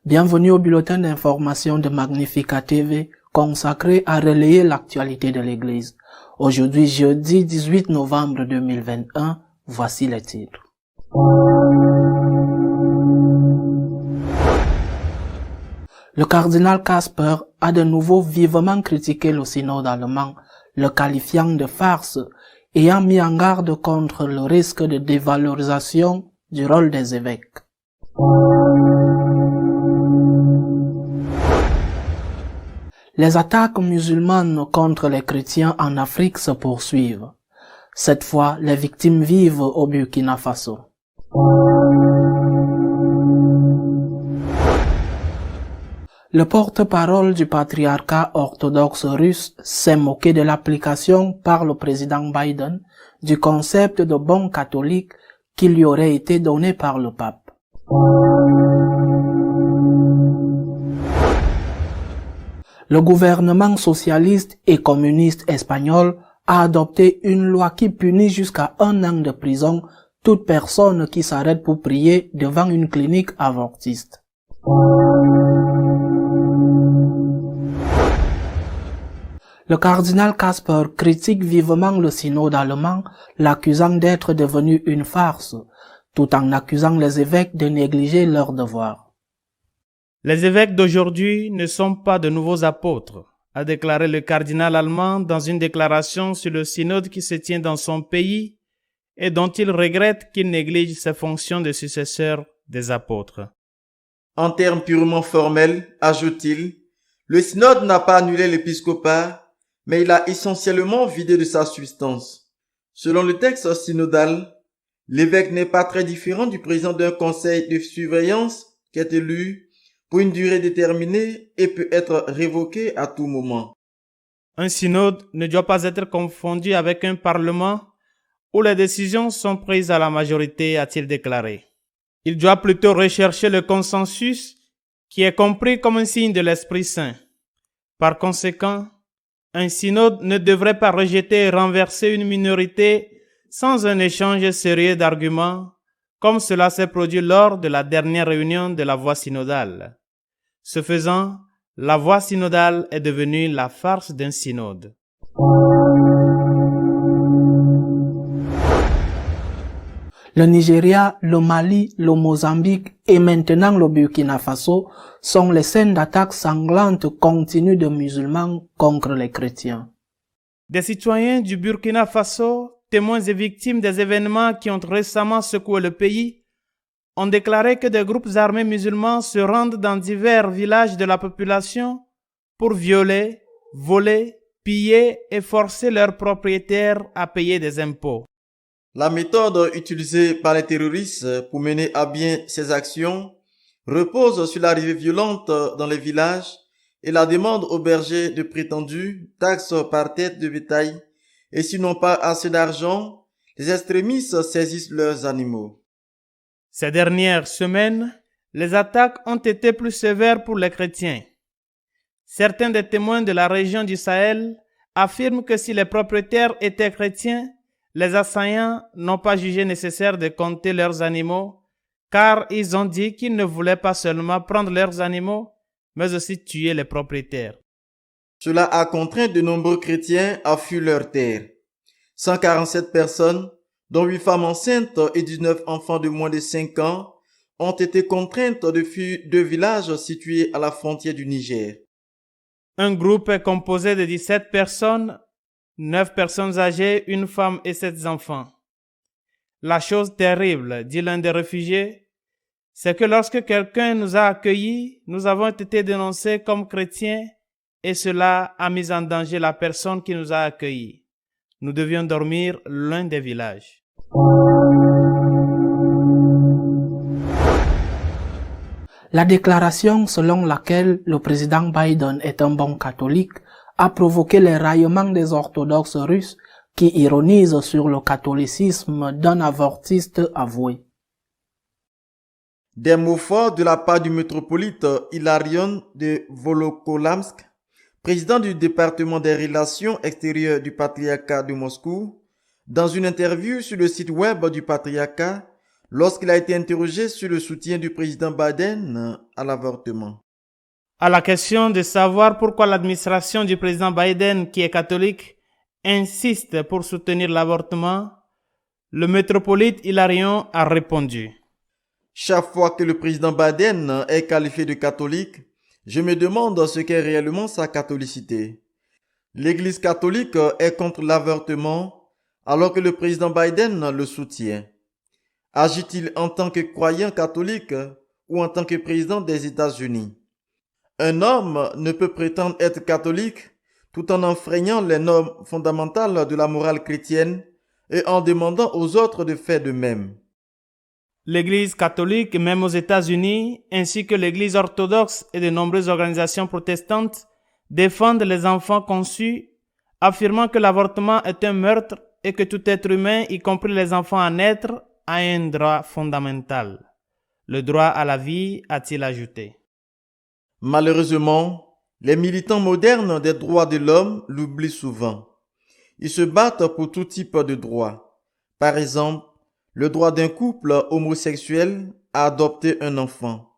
Bienvenue au bulletin d'information de Magnifica TV consacré à relayer l'actualité de l'Église. Aujourd'hui, jeudi 18 novembre 2021, voici les titres. Le cardinal Casper a de nouveau vivement critiqué le synode allemand, le qualifiant de farce, ayant mis en garde contre le risque de dévalorisation du rôle des évêques. Les attaques musulmanes contre les chrétiens en Afrique se poursuivent. Cette fois, les victimes vivent au Burkina Faso. Le porte-parole du patriarcat orthodoxe russe s'est moqué de l'application par le président Biden du concept de bon catholique qui lui aurait été donné par le pape. Le gouvernement socialiste et communiste espagnol a adopté une loi qui punit jusqu'à 1 an de prison toute personne qui s'arrête pour prier devant une clinique avortiste. Le cardinal Casper critique vivement le synode allemand, l'accusant d'être devenu une farce, tout en accusant les évêques de négliger leurs devoirs. Les évêques d'aujourd'hui ne sont pas de nouveaux apôtres, a déclaré le cardinal allemand dans une déclaration sur le synode qui se tient dans son pays et dont il regrette qu'il néglige ses fonctions de successeur des apôtres. En termes purement formels, ajoute-t-il, le synode n'a pas annulé l'épiscopat, mais il a essentiellement vidé de sa substance. Selon le texte synodal, l'évêque n'est pas très différent du président d'un conseil de surveillance qui est élu pour une durée déterminée et peut être révoqué à tout moment. Un synode ne doit pas être confondu avec un parlement où les décisions sont prises à la majorité, a-t-il déclaré. Il doit plutôt rechercher le consensus qui est compris comme un signe de l'Esprit Saint. Par conséquent, un synode ne devrait pas rejeter et renverser une minorité sans un échange sérieux d'arguments, comme cela s'est produit lors de la dernière réunion de la voie synodale. Ce faisant, la voie synodale est devenue la farce d'un synode. Le Nigeria, le Mali, le Mozambique et maintenant le Burkina Faso sont les scènes d'attaques sanglantes continues de musulmans contre les chrétiens. Des citoyens du Burkina Faso, témoins et victimes des événements qui ont récemment secoué le pays, ont déclaré que des groupes armés musulmans se rendent dans divers villages de la population pour violer, voler, piller et forcer leurs propriétaires à payer des impôts. La méthode utilisée par les terroristes pour mener à bien ces actions repose sur l'arrivée violente dans les villages et la demande aux bergers de prétendues taxes par tête de bétail, et s'ils n'ont pas assez d'argent, les extrémistes saisissent leurs animaux. Ces dernières semaines, les attaques ont été plus sévères pour les chrétiens. Certains des témoins de la région du Sahel affirment que si les propriétaires étaient chrétiens, les assaillants n'ont pas jugé nécessaire de compter leurs animaux, car ils ont dit qu'ils ne voulaient pas seulement prendre leurs animaux, mais aussi tuer les propriétaires. Cela a contraint de nombreux chrétiens à fuir leurs terres. 147 personnes, dont 8 femmes enceintes et 19 enfants de moins de 5 ans, ont été contraintes de fuir 2 villages situés à la frontière du Niger. Un groupe est composé de 17 personnes, 9 personnes âgées, une femme et 7 enfants. La chose terrible, dit l'un des réfugiés, c'est que lorsque quelqu'un nous a accueillis, nous avons été dénoncés comme chrétiens et cela a mis en danger la personne qui nous a accueillis. Nous devions dormir loin des villages. La déclaration selon laquelle le président Biden est un bon catholique a provoqué les raillements des orthodoxes russes qui ironisent sur le catholicisme d'un avortiste avoué. Des mots forts de la part du métropolite Hilarion de Volokolamsk, président du département des relations extérieures du patriarcat de Moscou. Dans une interview sur le site web du patriarcat, lorsqu'il a été interrogé sur le soutien du président Biden à l'avortement. À la question de savoir pourquoi l'administration du président Biden, qui est catholique, insiste pour soutenir l'avortement, le métropolite Hilarion a répondu: Chaque fois que le président Biden est qualifié de catholique, je me demande ce qu'est réellement sa catholicité. L'Église catholique est contre l'avortement alors que le président Biden le soutient. Agit-il en tant que croyant catholique ou en tant que président des États-Unis? Un homme ne peut prétendre être catholique tout en enfreignant les normes fondamentales de la morale chrétienne et en demandant aux autres de faire de même. L'Église catholique, même aux États-Unis, ainsi que l'Église orthodoxe et de nombreuses organisations protestantes, défendent les enfants conçus, affirmant que l'avortement est un meurtre et que tout être humain, y compris les enfants à naître, a un droit fondamental. Le droit à la vie, a-t-il ajouté. Malheureusement, les militants modernes des droits de l'homme l'oublient souvent. Ils se battent pour tout type de droits. Par exemple, le droit d'un couple homosexuel à adopter un enfant.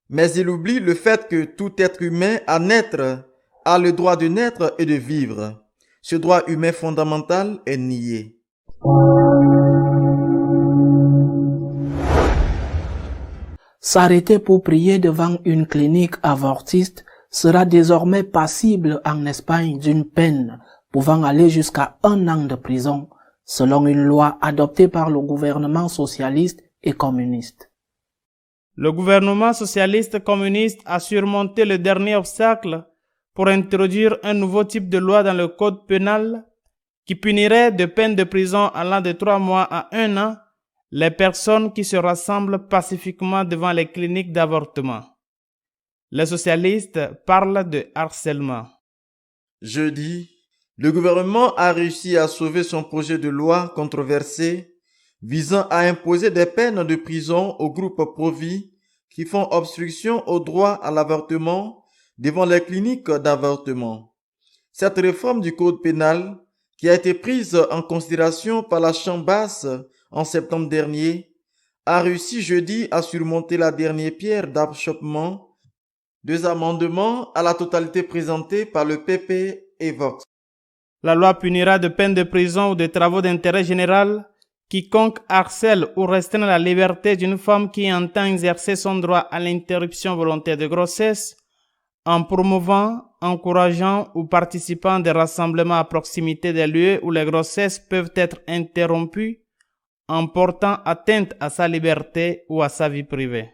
Mais ils oublient le fait que tout être humain à naître a le droit de naître et de vivre. Ce droit humain fondamental est nié. S'arrêter pour prier devant une clinique avortiste sera désormais passible en Espagne d'une peine pouvant aller jusqu'à 1 an de prison, selon une loi adoptée par le gouvernement socialiste et communiste. Le gouvernement socialiste communiste a surmonté le dernier obstacle pour introduire un nouveau type de loi dans le code pénal qui punirait de peines de prison allant de 3 mois à 1 an les personnes qui se rassemblent pacifiquement devant les cliniques d'avortement. Les socialistes parlent de harcèlement. Jeudi, le gouvernement a réussi à sauver son projet de loi controversé visant à imposer des peines de prison aux groupes pro-vie qui font obstruction au droit à l'avortement devant les cliniques d'avortement. Cette réforme du code pénal, qui a été prise en considération par la Chambre basse en septembre dernier, a réussi jeudi à surmonter la dernière pierre d'achoppement, 2 amendements à la totalité présentés par le PP et Vox. La loi punira de peine de prison ou de travaux d'intérêt général quiconque harcèle ou restreint la liberté d'une femme qui entend exercer son droit à l'interruption volontaire de grossesse en promouvant, encourageant ou participant des rassemblements à proximité des lieux où les grossesses peuvent être interrompues en portant atteinte à sa liberté ou à sa vie privée.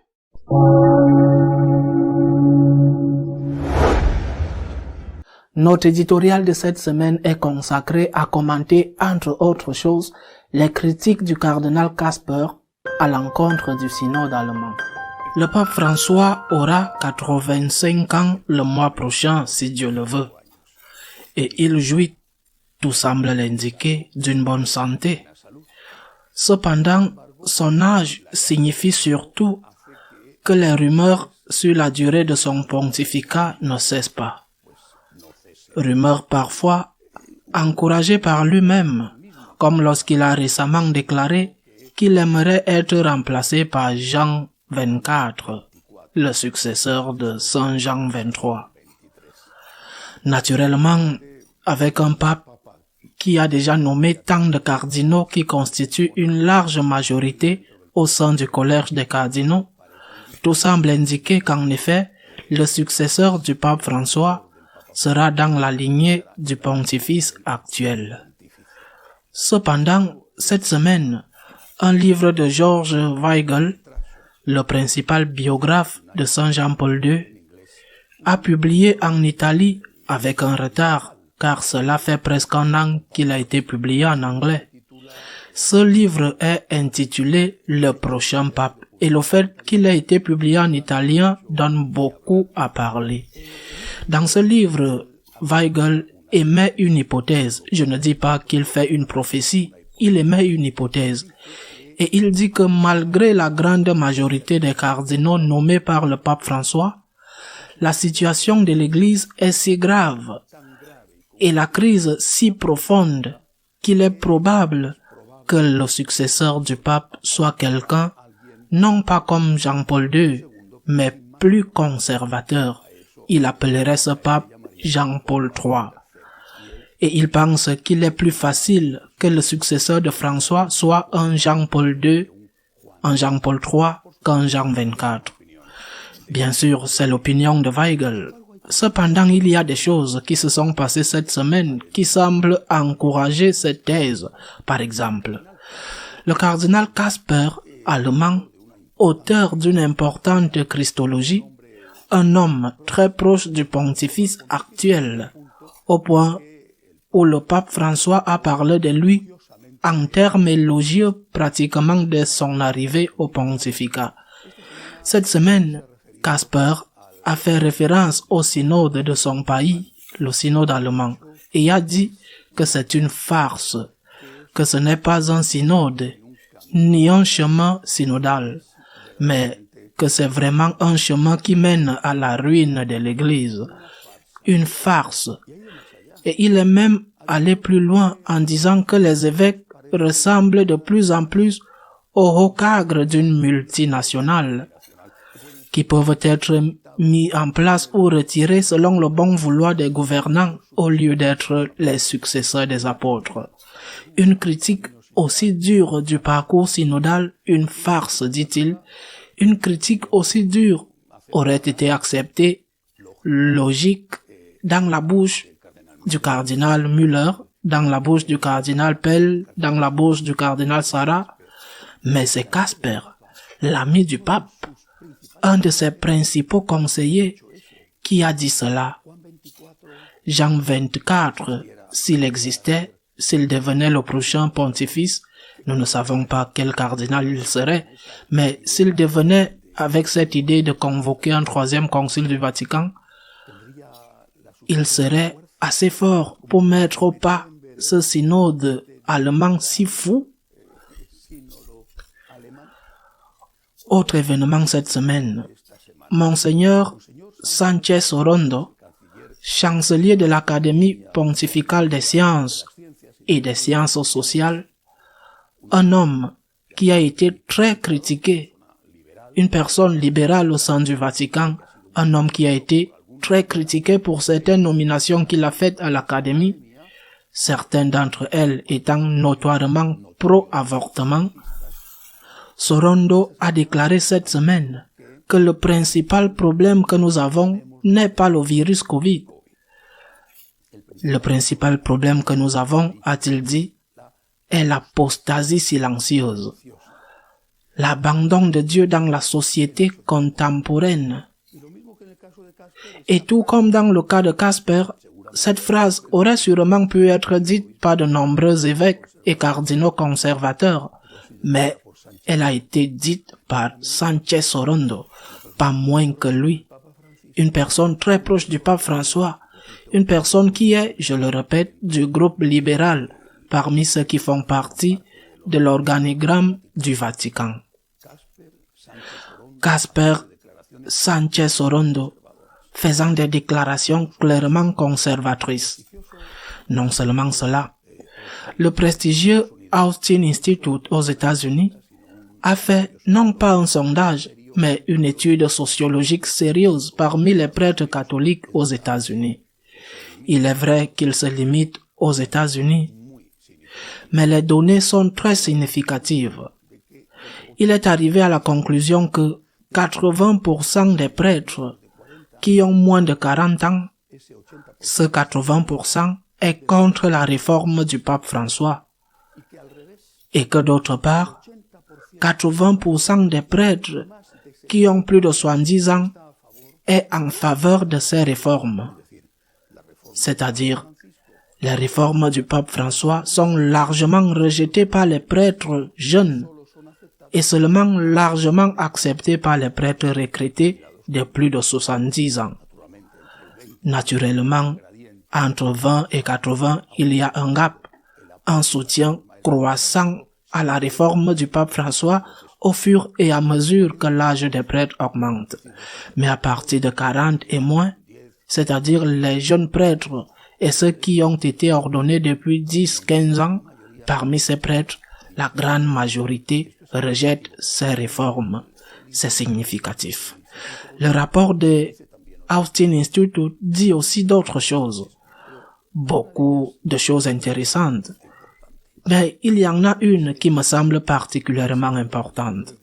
Notre éditorial de cette semaine est consacré à commenter, entre autres choses, les critiques du cardinal Casper à l'encontre du synode allemand. Le pape François aura 85 ans le mois prochain, si Dieu le veut. Et il jouit, tout semble l'indiquer, d'une bonne santé. Cependant, son âge signifie surtout que les rumeurs sur la durée de son pontificat ne cessent pas. Rumeurs parfois encouragées par lui-même, comme lorsqu'il a récemment déclaré qu'il aimerait être remplacé par Jean XXIV, le successeur de Saint Jean XXIII. Naturellement, avec un pape qui a déjà nommé tant de cardinaux qui constituent une large majorité au sein du collège des cardinaux, tout semble indiquer qu'en effet, le successeur du pape François sera dans la lignée du pontifice actuel. Cependant, cette semaine, un livre de George Weigel, le principal biographe de Saint Jean-Paul II, a publié en Italie avec un retard, car cela fait presque 1 an qu'il a été publié en anglais. Ce livre est intitulé « Le prochain pape » et le fait qu'il ait été publié en italien donne beaucoup à parler. Dans ce livre, Weigel émet une hypothèse. Je ne dis pas qu'il fait une prophétie, il émet une hypothèse. Et il dit que malgré la grande majorité des cardinaux nommés par le pape François, la situation de l'Église est si grave et la crise si profonde qu'il est probable que le successeur du pape soit quelqu'un non pas comme Jean-Paul II, mais plus conservateur. Il appellerait ce pape Jean-Paul III. Et il pense qu'il est plus facile que le successeur de François soit un Jean-Paul II, un Jean-Paul III qu'un Jean XXIV. Bien sûr, c'est l'opinion de Weigel. Cependant, il y a des choses qui se sont passées cette semaine qui semblent encourager cette thèse. Par exemple, le cardinal Casper, allemand, auteur d'une importante christologie, un homme très proche du pontifice actuel, au point où le pape François a parlé de lui en termes élogieux pratiquement dès son arrivée au pontificat. Cette semaine, Casper a fait référence au synode de son pays, le synode allemand, et a dit que c'est une farce, que ce n'est pas un synode, ni un chemin synodal, mais que c'est vraiment un chemin qui mène à la ruine de l'Église, une farce. Et il est même allé plus loin en disant que les évêques ressemblent de plus en plus aux hauts cadres d'une multinationale, qui peuvent être mis en place ou retirés selon le bon vouloir des gouvernants au lieu d'être les successeurs des apôtres. Une critique aussi dure du parcours synodal, une farce, dit-il. Une critique aussi dure aurait été acceptée, logique, dans la bouche du cardinal Müller, dans la bouche du cardinal Pell, dans la bouche du cardinal Sarah, mais c'est Casper, l'ami du pape, un de ses principaux conseillers, qui a dit cela. Jean XXIV, s'il existait, s'il devenait le prochain pontifice, nous ne savons pas quel cardinal il serait, mais s'il devenait avec cette idée de convoquer un troisième concile du Vatican, il serait assez fort pour mettre au pas ce synode allemand si fou. Autre événement cette semaine, Monseigneur Sanchez Orondo, chancelier de l'Académie pontificale des sciences et des sciences sociales, un homme qui a été très critiqué, une personne libérale au sein du Vatican, un homme qui a été très critiqué pour certaines nominations qu'il a faites à l'Académie, certaines d'entre elles étant notoirement pro-avortement. Sorondo a déclaré cette semaine que le principal problème que nous avons n'est pas le virus Covid. Le principal problème que nous avons, a-t-il dit, est l'apostasie silencieuse, l'abandon de Dieu dans la société contemporaine. Et tout comme dans le cas de Casper, cette phrase aurait sûrement pu être dite par de nombreux évêques et cardinaux conservateurs, mais elle a été dite par Sanchez Orondo, pas moins que lui, une personne très proche du pape François, une personne qui est, je le répète, du groupe libéral, parmi ceux qui font partie de l'organigramme du Vatican. Casper Sanchez Orondo, faisant des déclarations clairement conservatrices. Non seulement cela, le prestigieux Austin Institute aux États-Unis a fait non pas un sondage, mais une étude sociologique sérieuse parmi les prêtres catholiques aux États-Unis. Il est vrai qu'il se limite aux États-Unis, mais les données sont très significatives. Il est arrivé à la conclusion que 80% des prêtres qui ont moins de 40 ans, ce 80% est contre la réforme du pape François, et que d'autre part, 80% des prêtres qui ont plus de 70 ans est en faveur de ces réformes. C'est-à-dire, les réformes du pape François sont largement rejetées par les prêtres jeunes et seulement largement acceptées par les prêtres retraités de plus de 70 ans. Naturellement, entre 20 et 80, il y a un gap, un soutien croissant à la réforme du pape François au fur et à mesure que l'âge des prêtres augmente. Mais à partir de 40 et moins, c'est-à-dire les jeunes prêtres et ceux qui ont été ordonnés depuis 10-15 ans, parmi ces prêtres, la grande majorité rejette ces réformes. C'est significatif. Le rapport de Austin Institute dit aussi d'autres choses. Beaucoup de choses intéressantes. Mais il y en a une qui me semble particulièrement importante.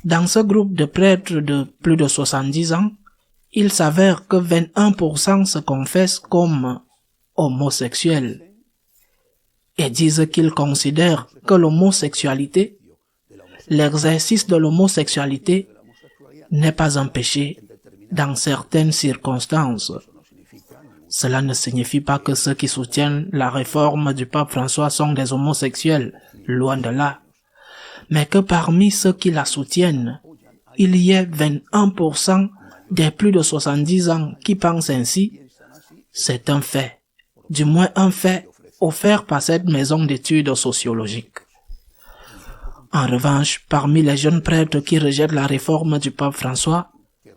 Dans ce groupe de prêtres de plus de 70 ans, il s'avère que 21% se confessent comme homosexuels et disent qu'ils considèrent que l'homosexualité, l'exercice de l'homosexualité n'est pas un péché dans certaines circonstances. Cela ne signifie pas que ceux qui soutiennent la réforme du pape François sont des homosexuels, loin de là. Mais que parmi ceux qui la soutiennent, il y ait 21% des plus de 70 ans qui pensent ainsi, c'est un fait. Du moins un fait offert par cette maison d'études sociologiques. En revanche, parmi les jeunes prêtres qui rejettent la réforme du pape François,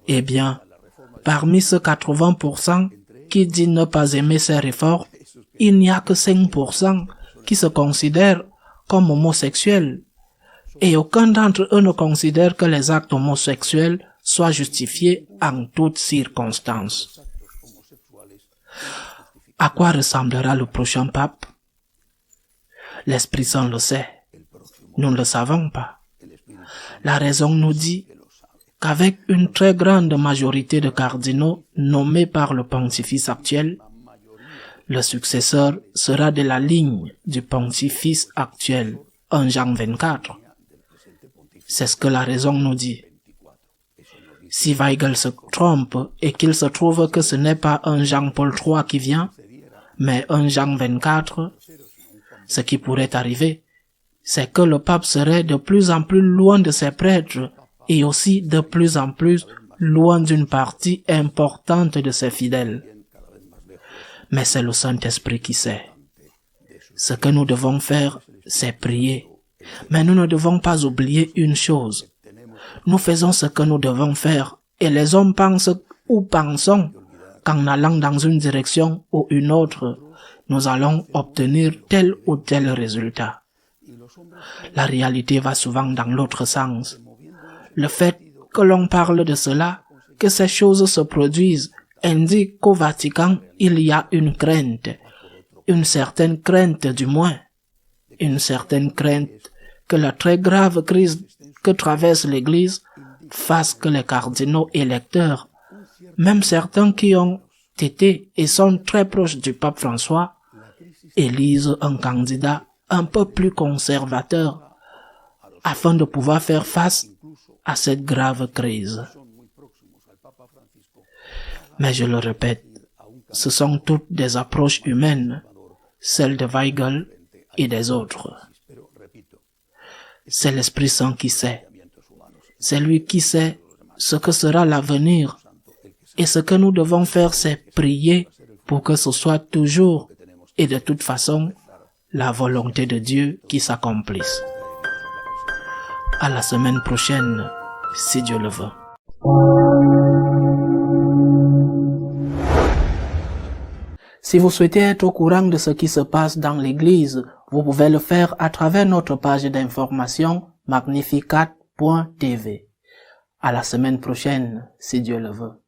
eh bien, parmi ces 80% qui disent ne pas aimer ces réformes, il n'y a que 5% qui se considèrent comme homosexuels. Et aucun d'entre eux ne considère que les actes homosexuels soient justifiés en toutes circonstances. À quoi ressemblera le prochain pape? L'Esprit Saint le sait. Nous ne le savons pas. La raison nous dit qu'avec une très grande majorité de cardinaux nommés par le pontifice actuel, le successeur sera de la ligne du pontifice actuel, un Jean 24. C'est ce que la raison nous dit. Si Weigel se trompe et qu'il se trouve que ce n'est pas un Jean-Paul III qui vient, mais un Jean 24, ce qui pourrait arriver, c'est que le pape serait de plus en plus loin de ses prêtres et aussi de plus en plus loin d'une partie importante de ses fidèles. Mais c'est le Saint-Esprit qui sait. Ce que nous devons faire, c'est prier. Mais nous ne devons pas oublier une chose. Nous faisons ce que nous devons faire et les hommes pensent ou pensons qu'en allant dans une direction ou une autre, nous allons obtenir tel ou tel résultat. La réalité va souvent dans l'autre sens. Le fait que l'on parle de cela, que ces choses se produisent, indique qu'au Vatican, il y a une crainte, une certaine crainte du moins, une certaine crainte que la très grave crise que traverse l'Église fasse que les cardinaux électeurs, même certains qui ont été et sont très proches du pape François, élisent un candidat un peu plus conservateur afin de pouvoir faire face à cette grave crise. Mais je le répète, ce sont toutes des approches humaines, celles de Weigel et des autres. C'est l'Esprit Saint qui sait. C'est lui qui sait ce que sera l'avenir. Et ce que nous devons faire, c'est prier pour que ce soit toujours et de toute façon la volonté de Dieu qui s'accomplisse. À la semaine prochaine, si Dieu le veut. Si vous souhaitez être au courant de ce qui se passe dans l'Église, vous pouvez le faire à travers notre page d'information magnificat.tv. À la semaine prochaine, si Dieu le veut.